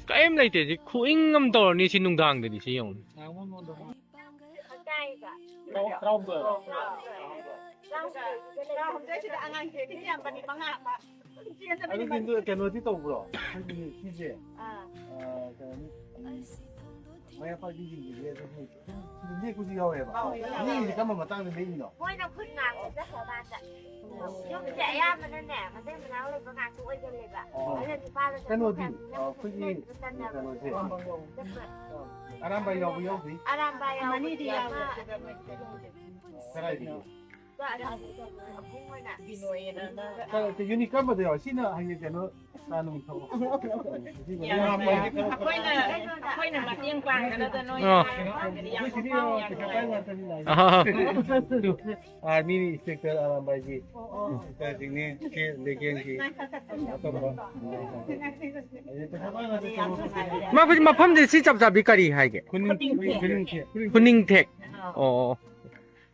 Kaim like this. Kuing am door ni sinung dang de si yong. Trâu bờ. 아니 근데 걔는 어디 또 불어? 한국이 기지. 뭐야 빠지지 이게 이제 굳이 해봐. 니 이제 가면 땅에 내 있노. Mỗi năm khuyết ngàn thì rất là ba trận. Nhưng mà trẻ em mà nên nè, mà thấy mình áo lên có ngàn tuổi cho lên ạ. Ở lên thì ba lên. cái nồi gì? 굳이 cái nồi gì? 아람바이 여부 여부. Aram bay mà đi thì 살아야 돼. Cái 그 유니까 뭐돼요? 신은 하게 되는 나는 더. Khôi là mặt yên quang cái đó tôi nói. 아 미니 스티커 아람바이지. 지금 게 레겐지. Ma kuji ma pham de si chap chap bi kari hai ge. Kuning tek. Oh.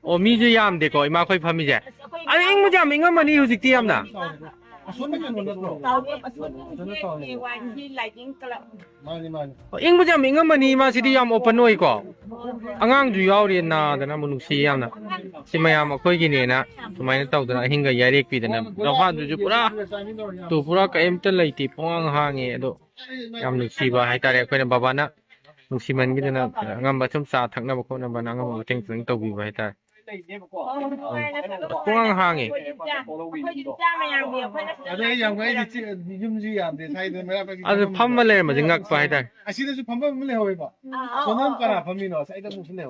Oh mi ju yam de ko ima khoi pham mi je. Ai ing mu jam ingam mani hu sik ti yam na. 손밖에 못 넣어. Tàu đi mà xuống đi qua đi lại những cái lợn. 많이. Ing mu jam ingam mani ma si ti yam open oi ko. Angang ju yaw ri na da na munu si yam na. Si ma yam khoi gi ne na. Sumai na taw da hing ga yarek pi da na. Da ha ju pura. Tu pura ka em ta lai ti phong ha nge do. Yam nu si ba hai ta re khoi na baba na. Nu si man gi da na ngam ba chum sa thak na ba ko na ba na ngam ba teng teng taw bi ba hai ta. Phong ha nge. Khôi đi cha mà làm việc khôi nó. 아니 양반이 유무지 안 돼. 사이드 메라 빠지. A pham ma le ma jing ngak ba hai ta. 아시다시 반반 물래 해 봐. 손은 까라 범미노 사이드 무슨 해.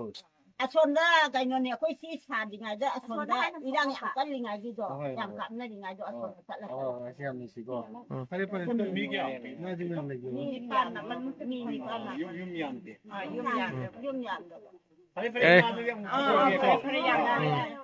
Xuân đó cái nó này khối xí sàn thì ngày đó Xuân đó đi đang nhạc cái đi ngày gì rồi nhạc cặn này đi ngày đó Xuân thật là 아시암 미시고. 빨리 빨리 또 미기야. 나 지금 내고. đi cặn là mình đi đi cặn là 유미한데. dung nhàn được 빨리 빨리 나 Khôi đi làm